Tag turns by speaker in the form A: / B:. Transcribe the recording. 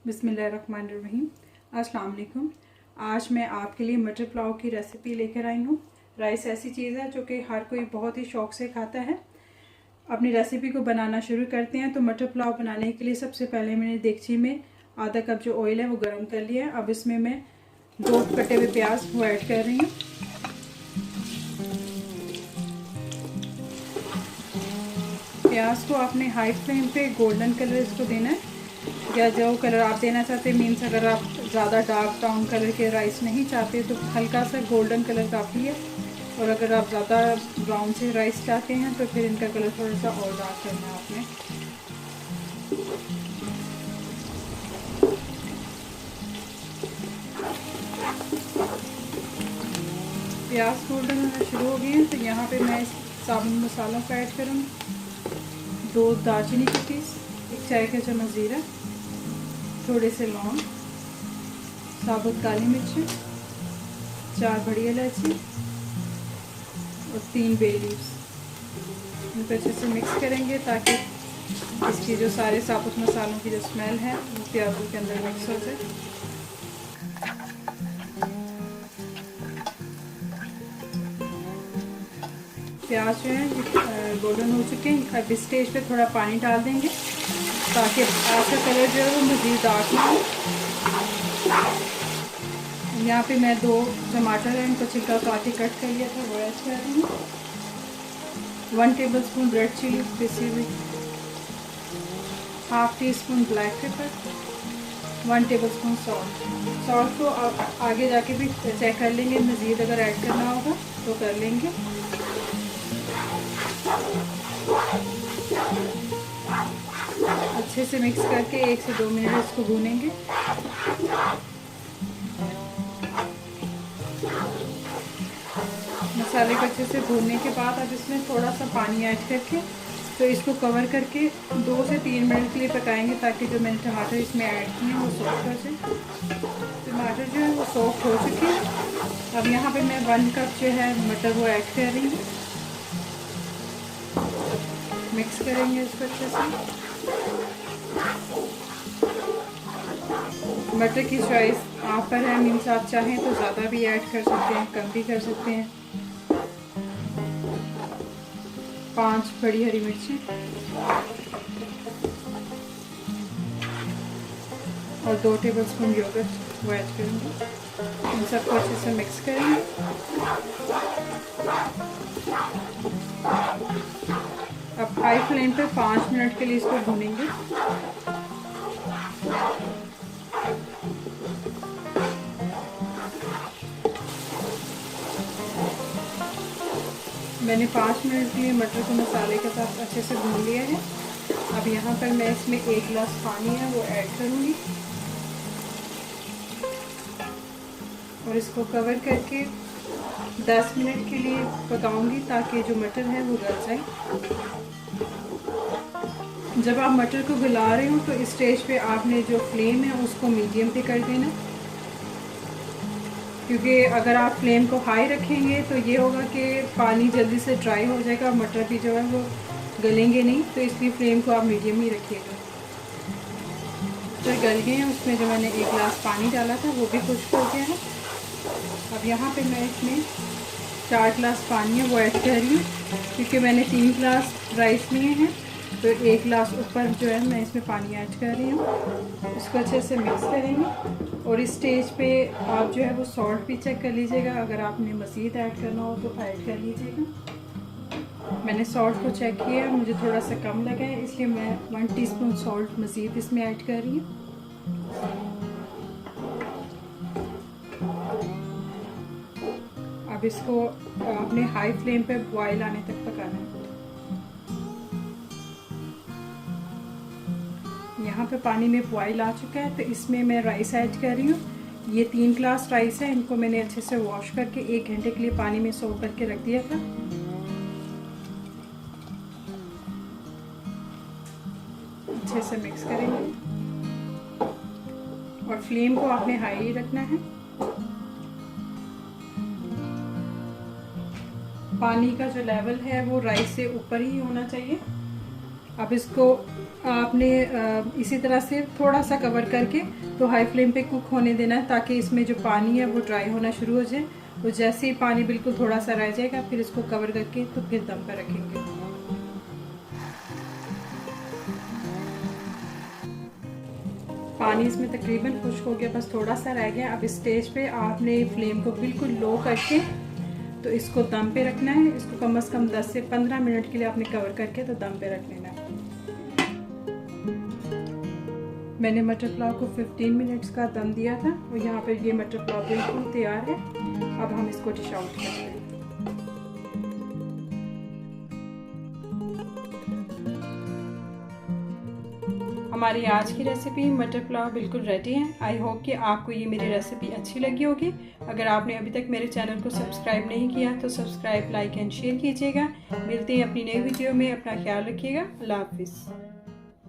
A: बिस्मिल्लाहिर्रहमानिर्रहीम। अस्सलाम वालेकुम। आज मैं आपके लिए मटर पुलाव की रेसिपी लेकर आई हूँ। राइस ऐसी चीज़ है जो कि हर कोई बहुत ही शौक़ से खाता है। अपनी रेसिपी को बनाना शुरू करते हैं। तो मटर पुलाव बनाने के लिए सबसे पहले मैंने देगची में आधा कप जो ऑयल है वो गर्म कर लिया है। अब इसमें मैं 2 कटे हुए प्याज वो ऐड कर रही हूँ। प्याज को आपने हाई फ्लेम पे गोल्डन कलर इसको देना है, या जो कलर आप देना चाहते हैं। मीन्स अगर आप ज़्यादा डार्क ब्राउन कलर के राइस नहीं चाहते तो हल्का सा गोल्डन कलर काफ़ी है, और अगर आप ज़्यादा ब्राउन से राइस चाहते हैं तो फिर इनका कलर थोड़ा सा और डार्क करना है आपने। प्याज गोल्डन होना शुरू हो गए हैं तो यहाँ पे मैं साबुत मसालों को ऐड करूँगी। 2 दालचीनी के पीस, 1 चाय का चम्मच जीरा, थोड़े से लौंग, साबुत काली मिर्च, 4 बड़ी इलायची और 3 बे लीव्स। इनको अच्छे से मिक्स करेंगे ताकि इसकी जो सारे साबुत मसालों की जो स्मेल है वो प्याज़ों के अंदर मिक्स हो जाए। प्याज जो है गोल्डन हो चुके हैं। अब इस स्टेज पे थोड़ा पानी डाल देंगे ताकि प्याज का कलर जो है वो मज़ीद डार्क ना हो। यहाँ पे मैं 2 टमाटर हैं, इनको छिलका उतार के कट कर लिया था, वो ऐड कर रही हूँ। 1 टेबलस्पून रेड चिली पिसी हुई, ½ teaspoon black pepper, 1 tablespoon salt. Salt को आप आगे जाके भी चेक कर लेंगे, मज़ीद अगर ऐड करना होगा तो कर लेंगे। अच्छे से मिक्स करके 1 से 2 मिनट इसको भूनेंगे। मसाले को अच्छे से भूनने के बाद अब इसमें थोड़ा सा पानी ऐड करके तो इसको कवर करके 2 से 3 मिनट के लिए पकाएंगे ताकि जो मैंने टमाटर इसमें ऐड किए हैं वो सॉफ्ट हो जाए। टमाटर जो है वो सॉफ्ट हो चुके हैं। अब यहाँ पे मैं 1 कप जो है मटर वो ऐड कर रही हूँ। मिक्स करेंगे इसको अच्छे से। मटर की चॉइस आप पर है, मीन्स आप चाहें तो ज़्यादा भी ऐड कर सकते हैं, कम भी कर सकते हैं। 5 बड़ी हरी मिर्ची और 2 टेबलस्पून योगर्ट वो ऐड करेंगे। इन सबको अच्छे से मिक्स करेंगे। अब हाई फ्लेम पे 5 मिनट के लिए इसको भूनेंगे। मैंने 5 मिनट के लिए मटर को मसाले के साथ अच्छे से भून लिया है। अब यहाँ पर मैं इसमें 1 गिलास पानी है वो ऐड करूँगी और इसको कवर करके 10 मिनट के लिए पकाऊंगी ताकि जो मटर है वो गल जाए। जब आप मटर को गला रहे हो तो इस स्टेज पे आपने जो फ्लेम है उसको मीडियम पे कर देना, क्योंकि अगर आप फ्लेम को हाई रखेंगे तो ये होगा कि पानी जल्दी से ड्राई हो जाएगा, मटर भी जो है वो गलेंगे नहीं। तो इसलिए फ्लेम को आप मीडियम ही रखिएगा। तो गल गए हैं, उसमें जो मैंने 1 गिलास पानी डाला था वो भी खुश्क हो गया है। अब यहाँ पे मैं इसमें 4 गिलास पानी है वो ऐड कर रही हूँ, क्योंकि मैंने 3 गिलास राइस लिए हैं तो 1 गिलास ऊपर जो है मैं इसमें पानी ऐड कर रही हूँ। इसको अच्छे से मिक्स करेंगे और इस स्टेज पे आप जो है वो सॉल्ट भी चेक कर लीजिएगा। अगर आपने मज़ीद ऐड करना हो तो ऐड कर लीजिएगा। मैंने सॉल्ट को चेक किया, मुझे थोड़ा सा कम लगा है, इसलिए मैं 1 टीस्पून सॉल्ट मज़ीद इसमें ऐड कर रही हूँ। अब इसको अपने हाई फ्लेम पे बॉयल आने तक पकाना है। यहाँ पे पानी में बॉयल आ चुका है तो इसमें मैं राइस ऐड कर रही हूँ। ये 3 गिलास राइस है, इनको मैंने अच्छे से वॉश करके 1 घंटे के लिए पानी में सोक करके रख दिया था। अच्छे से मिक्स करेंगे और फ्लेम को आपने हाई रखना है। पानी का जो लेवल है वो राइस से ऊपर ही होना चाहिए। अब इसको आपने इसी तरह से थोड़ा सा कवर करके तो हाई फ्लेम पे कुक होने देना है, ताकि इसमें जो पानी है वो ड्राई होना शुरू हो जाए। तो जैसे ही पानी बिल्कुल थोड़ा सा रह जाएगा फिर इसको कवर करके तो फिर दम पर रखेंगे। पानी इसमें तकरीबन खुश्क हो गया, बस थोड़ा सा रह गया। अब इस स्टेज पे आपने फ्लेम को बिल्कुल लो करके तो इसको दम पे रखना है। इसको कम से कम 10 से 15 मिनट के लिए आपने कवर करके तो दम पे रख लेना है। मैंने मटर पुलाव को 15 मिनट्स का दम दिया था और यहाँ पे ये मटर पुलाव बिल्कुल तैयार है। अब हम इसको डिश आउट करते हैं। हमारी आज की रेसिपी मटर पुलाव बिल्कुल रेडी है। आई होप कि आपको ये मेरी रेसिपी अच्छी लगी होगी। अगर आपने अभी तक मेरे चैनल को सब्सक्राइब नहीं किया तो सब्सक्राइब, लाइक एंड शेयर कीजिएगा। मिलते हैं अपनी नई वीडियो में। अपना ख्याल रखिएगा। अल्लाह हाफिज़।